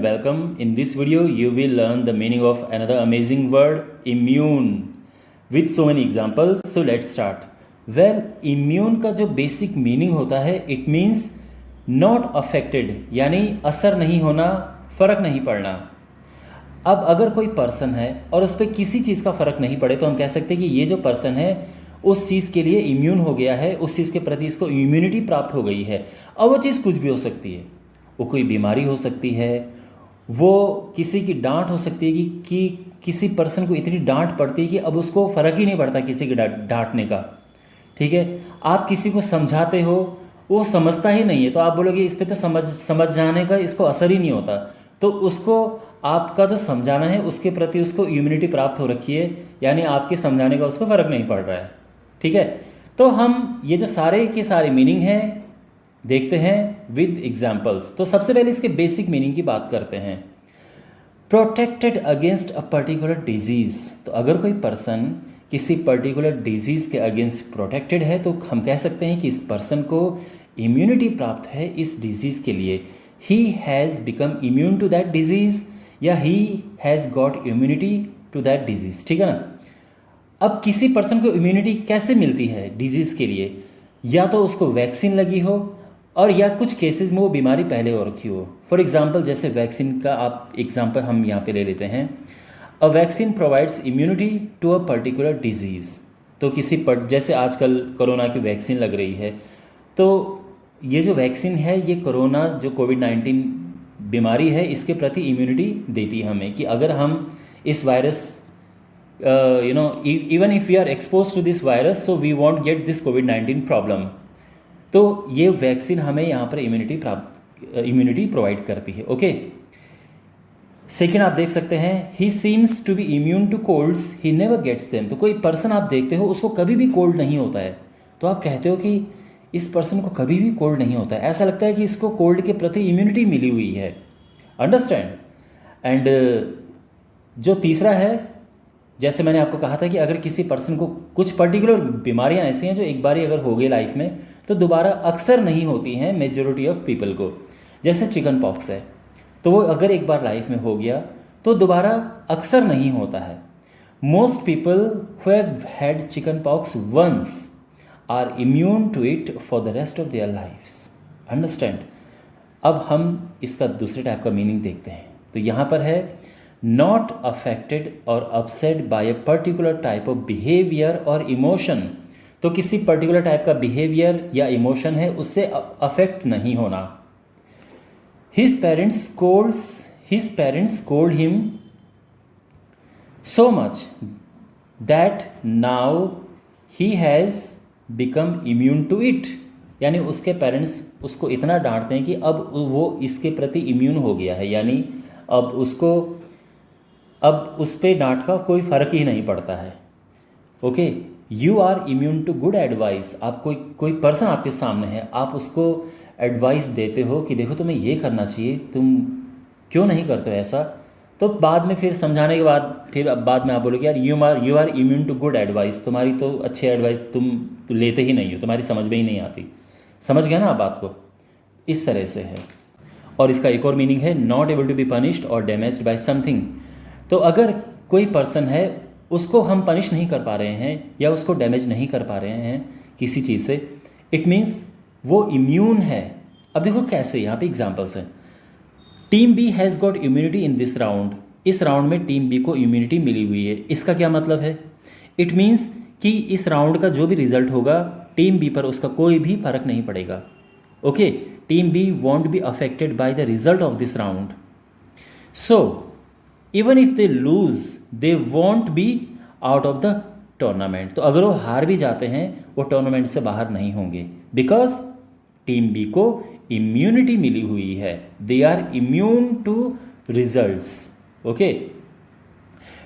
Welcome. In this video, you will learn the meaning of another amazing word, immune, with so many examples. So let's start. Well, immune का जो basic meaning होता है, it means not affected, यानी असर नहीं होना, फ़र्क नहीं पड़ना. अब अगर कोई पर्सन है और उस पर किसी चीज़ का फ़र्क नहीं पड़े तो हम कह सकते हैं कि ये जो पर्सन है उस चीज़ के लिए इम्यून हो गया है, उस चीज़ के प्रति इसको इम्यूनिटी प्राप्त हो गई है. अब वो चीज़ कुछ भी हो सकती है, वो कोई बीमारी हो सकती है, वो किसी की डांट हो सकती है कि किसी पर्सन को इतनी डांट पड़ती है कि अब उसको फ़र्क ही नहीं पड़ता किसी के डांटने का. ठीक है, आप किसी को समझाते हो, वो समझता ही नहीं है, तो आप बोलोगे इस पर तो समझाने का इसको असर ही नहीं होता. तो उसको आपका जो समझाना है उसके प्रति उसको इम्यूनिटी प्राप्त हो रखी है, यानी आपके समझाने का उसको फ़र्क नहीं पड़ रहा है. ठीक है, तो हम ये जो सारे के सारे मीनिंग हैं देखते हैं विद एग्जाम्पल्स. तो सबसे पहले इसके बेसिक मीनिंग की बात करते हैं. Protected against a particular disease. तो अगर कोई पर्सन किसी पर्टिकुलर डिजीज़ के अगेंस्ट प्रोटेक्टेड है तो हम कह सकते हैं कि इस पर्सन को इम्यूनिटी प्राप्त है इस डिजीज़ के लिए. He has become immune to that disease या he has got immunity to that disease. ठीक है ना. अब किसी पर्सन को इम्यूनिटी कैसे मिलती है डिजीज़ के लिए? या तो उसको वैक्सीन लगी हो और या कुछ केसेस में वो बीमारी पहले हो रखी हो. फॉर एग्जांपल जैसे वैक्सीन का आप एग्जांपल हम यहाँ पे ले लेते हैं. A vaccine provides immunity to a particular disease. तो जैसे आजकल कोरोना की वैक्सीन लग रही है, तो ये जो वैक्सीन है ये कोरोना जो कोविड-19 बीमारी है इसके प्रति इम्यूनिटी देती है हमें, कि अगर हम इस virus even if we are exposed to this virus, so we won't get this COVID-19 problem. तो ये वैक्सीन हमें यहाँ पर इम्यूनिटी प्रोवाइड करती है. ओके. सेकेंड आप देख सकते हैं, he seems to be immune to colds, he never gets them. तो कोई पर्सन आप देखते हो उसको कभी भी कोल्ड नहीं होता है, तो आप कहते हो कि इस पर्सन को कभी भी कोल्ड नहीं होता है, ऐसा लगता है कि इसको कोल्ड के प्रति इम्यूनिटी मिली हुई है. अंडरस्टैंड. एंड जो तीसरा है, जैसे मैंने आपको कहा था कि अगर किसी पर्सन को कुछ पर्टिकुलर बीमारियां ऐसी हैं जो एक बार ही अगर हो गई लाइफ में तो दोबारा अक्सर नहीं होती हैं मेजॉरिटी ऑफ पीपल को. जैसे चिकन पॉक्स है, तो वो अगर एक बार लाइफ में हो गया तो दोबारा अक्सर नहीं होता है. Most people who have had chickenpox once are immune to it for the rest of their lifes. Understand. अब हम इसका दूसरे टाइप का मीनिंग देखते हैं. तो यहाँ पर है not affected or upset by a particular type of behavior or emotion. तो किसी पर्टिकुलर टाइप का बिहेवियर या इमोशन है उससे अफेक्ट नहीं होना. His parents scold him so much that now he has become immune to it. यानी उसके पेरेंट्स उसको इतना डांटते हैं कि अब वो इसके प्रति इम्यून हो गया है, यानी अब उस पर डांट का कोई फ़र्क ही नहीं पड़ता है. Okay. You are immune to good advice. आप कोई पर्सन आपके सामने है, आप उसको एडवाइस देते हो कि देखो तुम्हें ये करना चाहिए, तुम क्यों नहीं करते हो ऐसा. तो बाद में फिर समझाने के बाद फिर अब बाद में आप बोलोगे यार you are immune to good advice. तुम्हारी तो अच्छी एडवाइस तुम लेते ही नहीं हो, तुम्हारी समझ में ही नहीं आती. समझ गया ना आप बात को. इस तरह से है. और इसका एक और मीनिंग है not able to be punished और डैमेज्ड बाय समथिंग. तो अगर कोई पर्सन है उसको हम पनिश नहीं कर पा रहे हैं या उसको डैमेज नहीं कर पा रहे हैं किसी चीज़ से, इट मीन्स वो इम्यून है. अब देखो कैसे, यहाँ पे एग्जांपल्स हैं. Team B has got immunity in this round. इस राउंड में टीम बी को इम्यूनिटी मिली हुई है. इसका क्या मतलब है? इट मीन्स कि इस राउंड का जो भी रिजल्ट होगा टीम बी पर उसका कोई भी फर्क नहीं पड़ेगा. Okay. Team B won't be affected by the result of this round. So even if they lose they won't be out of the tournament. तो अगर वो हार भी जाते हैं वो टूर्नामेंट से बाहर नहीं होंगे, बिकॉज टीम बी को इम्यूनिटी मिली हुई है. They are immune to results. Okay.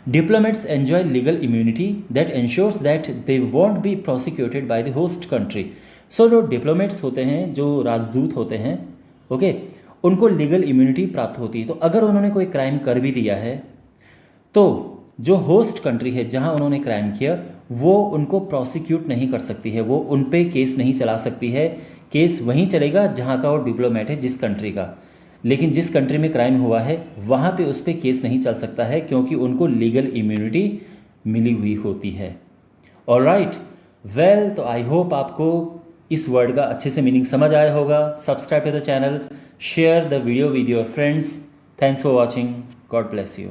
Diplomats enjoy legal immunity that ensures that they won't be prosecuted by the host country. So जो डिप्लोमेट्स होते हैं, जो राजदूत होते हैं, ओके, उनको लीगल इम्यूनिटी प्राप्त होती है. तो अगर उन्होंने कोई क्राइम कर भी दिया है तो जो होस्ट कंट्री है जहां उन्होंने क्राइम किया वो उनको प्रोसिक्यूट नहीं कर सकती है, वो उन पे केस नहीं चला सकती है. केस वहीं चलेगा जहाँ का वो डिप्लोमेट है, जिस कंट्री का. लेकिन जिस कंट्री में क्राइम हुआ है वहाँ पे उस पर केस नहीं चल सकता है क्योंकि उनको लीगल इम्यूनिटी मिली हुई होती है। ऑलराइट, वेल, तो आई होप आपको इस वर्ड का अच्छे से मीनिंग समझ आया होगा। Subscribe to the channel, share the video with your friends. Thanks for watching, God bless you.